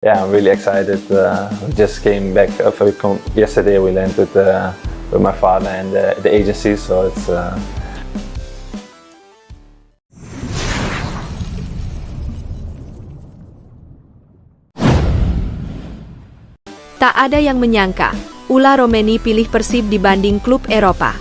Yeah, I'm really excited. We just came back. Yesterday we landed with my father and the agency, so it's. Tak ada yang menyangka, Ula Romeni pilih Persib dibanding klub Eropa.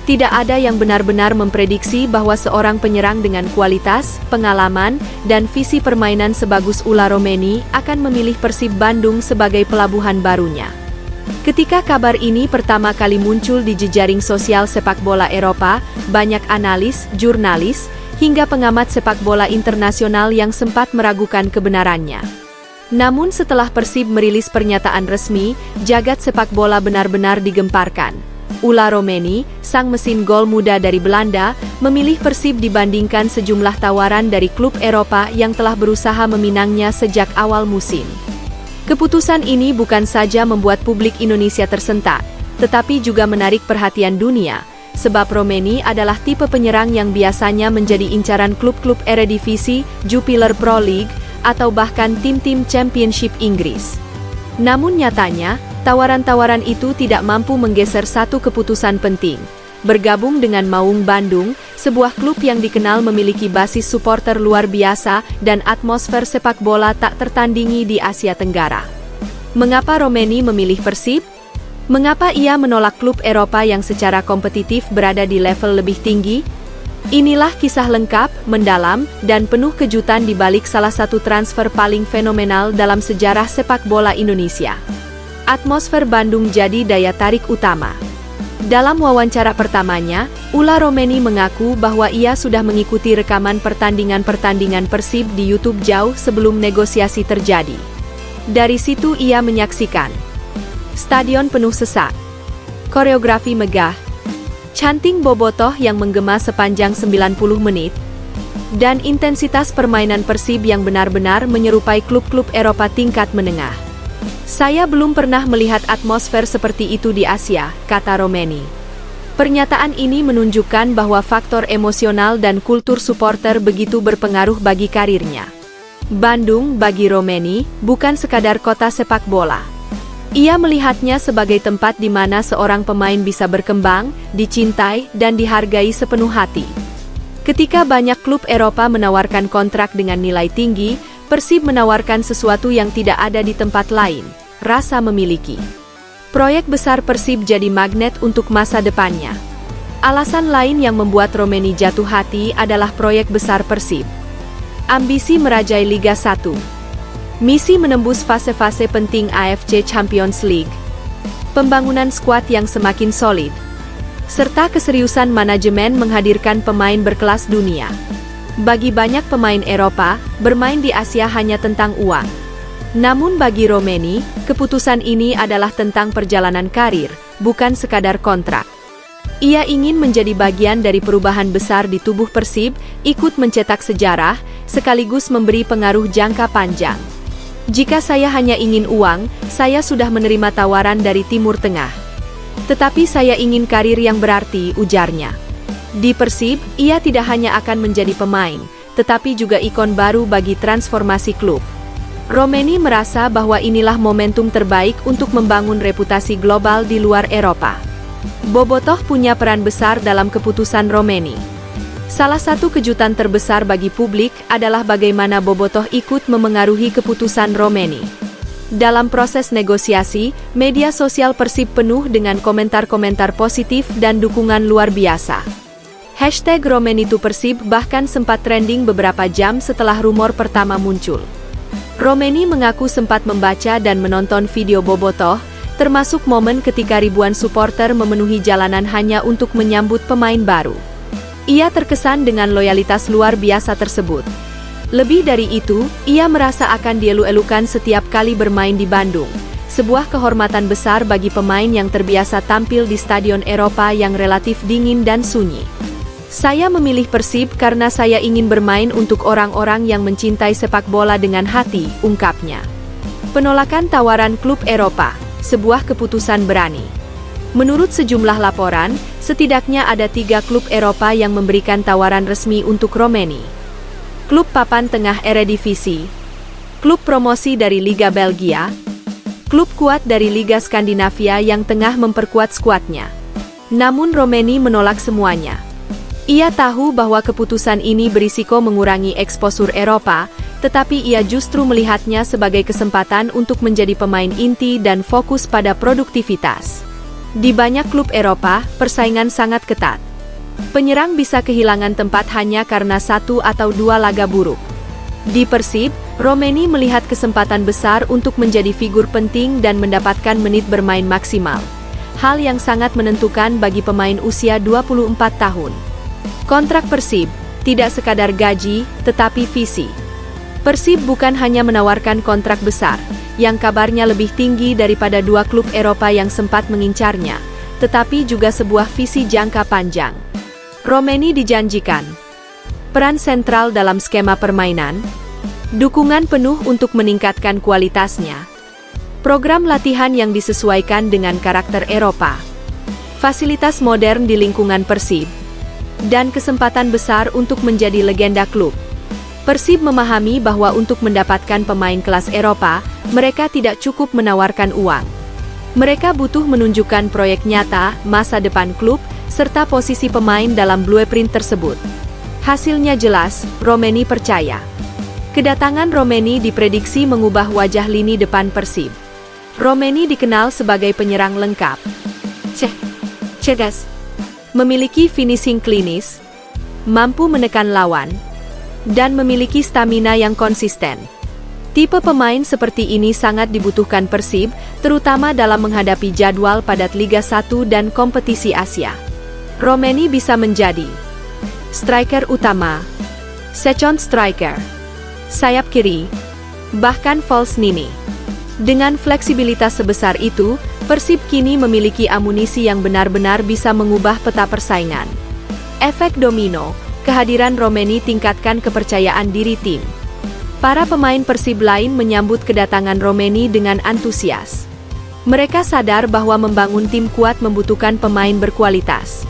Tidak ada yang benar-benar memprediksi bahwa seorang penyerang dengan kualitas, pengalaman, dan visi permainan sebagus Ula Romeni akan memilih Persib Bandung sebagai pelabuhan barunya. Ketika kabar ini pertama kali muncul di jejaring sosial sepak bola Eropa, banyak analis, jurnalis, hingga pengamat sepak bola internasional yang sempat meragukan kebenarannya. Namun setelah Persib merilis pernyataan resmi, jagat sepak bola benar-benar digemparkan. Ula Romeni, sang mesin gol muda dari Belanda, memilih Persib dibandingkan sejumlah tawaran dari klub Eropa yang telah berusaha meminangnya sejak awal musim. Keputusan ini bukan saja membuat publik Indonesia tersentak, tetapi juga menarik perhatian dunia, sebab Romeni adalah tipe penyerang yang biasanya menjadi incaran klub-klub Eredivisie, Jupiler Pro League, atau bahkan tim-tim Championship Inggris. Namun nyatanya, tawaran-tawaran itu tidak mampu menggeser satu keputusan penting, bergabung dengan Maung Bandung, sebuah klub yang dikenal memiliki basis supporter luar biasa dan atmosfer sepak bola tak tertandingi di Asia Tenggara. Mengapa Romeni memilih Persib? Mengapa ia menolak klub Eropa yang secara kompetitif berada di level lebih tinggi? Inilah kisah lengkap, mendalam, dan penuh kejutan di balik salah satu transfer paling fenomenal dalam sejarah sepak bola Indonesia. Atmosfer Bandung jadi daya tarik utama. Dalam wawancara pertamanya, Ula Romeni mengaku bahwa ia sudah mengikuti rekaman pertandingan-pertandingan Persib di YouTube jauh sebelum negosiasi terjadi. Dari situ ia menyaksikan stadion penuh sesak, koreografi megah, canting bobotoh yang menggema sepanjang 90 menit, dan intensitas permainan Persib yang benar-benar menyerupai klub-klub Eropa tingkat menengah. Saya belum pernah melihat atmosfer seperti itu di Asia, kata Romeni. Pernyataan ini menunjukkan bahwa faktor emosional dan kultur supporter begitu berpengaruh bagi karirnya. Bandung bagi Romeni bukan sekadar kota sepak bola. Ia melihatnya sebagai tempat di mana seorang pemain bisa berkembang, dicintai, dan dihargai sepenuh hati. Ketika banyak klub Eropa menawarkan kontrak dengan nilai tinggi, Persib menawarkan sesuatu yang tidak ada di tempat lain, rasa memiliki. Proyek besar Persib jadi magnet untuk masa depannya. Alasan lain yang membuat Romeni jatuh hati adalah proyek besar Persib. Ambisi merajai Liga 1. Misi menembus fase-fase penting AFC Champions League. Pembangunan skuad yang semakin solid. Serta keseriusan manajemen menghadirkan pemain berkelas dunia. Bagi banyak pemain Eropa, bermain di Asia hanya tentang uang. Namun bagi Romeni, keputusan ini adalah tentang perjalanan karir, bukan sekadar kontrak. Ia ingin menjadi bagian dari perubahan besar di tubuh Persib, ikut mencetak sejarah, sekaligus memberi pengaruh jangka panjang. Jika saya hanya ingin uang, saya sudah menerima tawaran dari Timur Tengah. Tetapi saya ingin karir yang berarti, ujarnya. Di Persib, ia tidak hanya akan menjadi pemain, tetapi juga ikon baru bagi transformasi klub. Romeni merasa bahwa inilah momentum terbaik untuk membangun reputasi global di luar Eropa. Bobotoh punya peran besar dalam keputusan Romeni. Salah satu kejutan terbesar bagi publik adalah bagaimana Bobotoh ikut memengaruhi keputusan Romeni. Dalam proses negosiasi, media sosial Persib penuh dengan komentar-komentar positif dan dukungan luar biasa. Hashtag Romeni to Persib bahkan sempat trending beberapa jam setelah rumor pertama muncul. Romeni mengaku sempat membaca dan menonton video Bobotoh, termasuk momen ketika ribuan supporter memenuhi jalanan hanya untuk menyambut pemain baru. Ia terkesan dengan loyalitas luar biasa tersebut. Lebih dari itu, ia merasa akan dielu-elukan setiap kali bermain di Bandung, sebuah kehormatan besar bagi pemain yang terbiasa tampil di stadion Eropa yang relatif dingin dan sunyi. Saya memilih Persib karena saya ingin bermain untuk orang-orang yang mencintai sepak bola dengan hati, ungkapnya. Penolakan tawaran klub Eropa, sebuah keputusan berani. Menurut sejumlah laporan, setidaknya ada 3 klub Eropa yang memberikan tawaran resmi untuk Romeni. Klub papan tengah Eredivisie, klub promosi dari Liga Belgia, klub kuat dari Liga Skandinavia yang tengah memperkuat skuadnya. Namun Romeni menolak semuanya. Ia tahu bahwa keputusan ini berisiko mengurangi eksposur Eropa, tetapi ia justru melihatnya sebagai kesempatan untuk menjadi pemain inti dan fokus pada produktivitas. Di banyak klub Eropa, persaingan sangat ketat. Penyerang bisa kehilangan tempat hanya karena 1 atau 2 laga buruk. Di Persib, Romeni melihat kesempatan besar untuk menjadi figur penting dan mendapatkan menit bermain maksimal. Hal yang sangat menentukan bagi pemain usia 24 tahun. Kontrak Persib tidak sekadar gaji, tetapi visi. Persib bukan hanya menawarkan kontrak besar, yang kabarnya lebih tinggi daripada 2 klub Eropa yang sempat mengincarnya, tetapi juga sebuah visi jangka panjang. Romeni dijanjikan peran sentral dalam skema permainan, dukungan penuh untuk meningkatkan kualitasnya, program latihan yang disesuaikan dengan karakter Eropa, fasilitas modern di lingkungan Persib, dan kesempatan besar untuk menjadi legenda klub. Persib memahami bahwa untuk mendapatkan pemain kelas Eropa, mereka tidak cukup menawarkan uang. Mereka butuh menunjukkan proyek nyata, masa depan klub, serta posisi pemain dalam blueprint tersebut. Hasilnya jelas, Romeni percaya. Kedatangan Romeni diprediksi mengubah wajah lini depan Persib. Romeni dikenal sebagai penyerang lengkap. Cerdas, memiliki finishing klinis, mampu menekan lawan, dan memiliki stamina yang konsisten. Tipe pemain seperti ini sangat dibutuhkan Persib, terutama dalam menghadapi jadwal padat Liga 1 dan kompetisi Asia. Romeni bisa menjadi striker utama, second striker, sayap kiri, bahkan false nine. Dengan fleksibilitas sebesar itu, Persib kini memiliki amunisi yang benar-benar bisa mengubah peta persaingan. Efek domino, kehadiran Romeni tingkatkan kepercayaan diri tim. Para pemain Persib lain menyambut kedatangan Romeni dengan antusias. Mereka sadar bahwa membangun tim kuat membutuhkan pemain berkualitas.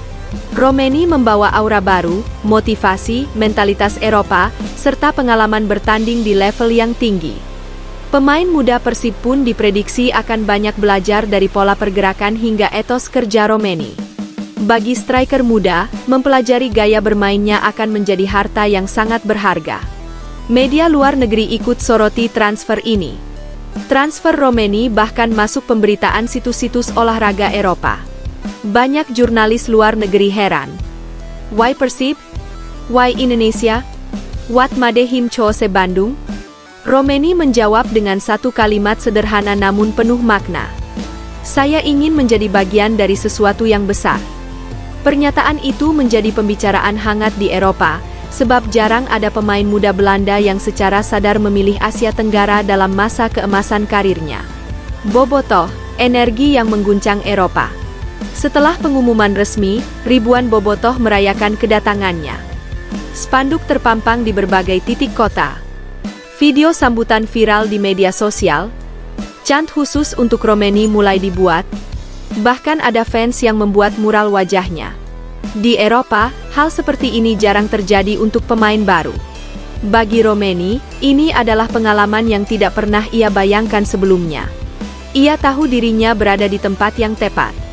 Romeni membawa aura baru, motivasi, mentalitas Eropa, serta pengalaman bertanding di level yang tinggi. Pemain muda Persib pun diprediksi akan banyak belajar dari pola pergerakan hingga etos kerja Romeni. Bagi striker muda, mempelajari gaya bermainnya akan menjadi harta yang sangat berharga. Media luar negeri ikut soroti transfer ini. Transfer Romeni bahkan masuk pemberitaan situs-situs olahraga Eropa. Banyak jurnalis luar negeri heran. Why Persib? Why Indonesia? What made him choose Bandung? Romeni menjawab dengan satu kalimat sederhana namun penuh makna. Saya ingin menjadi bagian dari sesuatu yang besar. Pernyataan itu menjadi pembicaraan hangat di Eropa, sebab jarang ada pemain muda Belanda yang secara sadar memilih Asia Tenggara dalam masa keemasan karirnya. Bobotoh, energi yang mengguncang Eropa. Setelah pengumuman resmi, ribuan bobotoh merayakan kedatangannya. Spanduk terpampang di berbagai titik kota. Video sambutan viral di media sosial. Chant khusus untuk Romeni mulai dibuat. Bahkan ada fans yang membuat mural wajahnya. Di Eropa, hal seperti ini jarang terjadi untuk pemain baru. Bagi Romeni, ini adalah pengalaman yang tidak pernah ia bayangkan sebelumnya. Ia tahu dirinya berada di tempat yang tepat.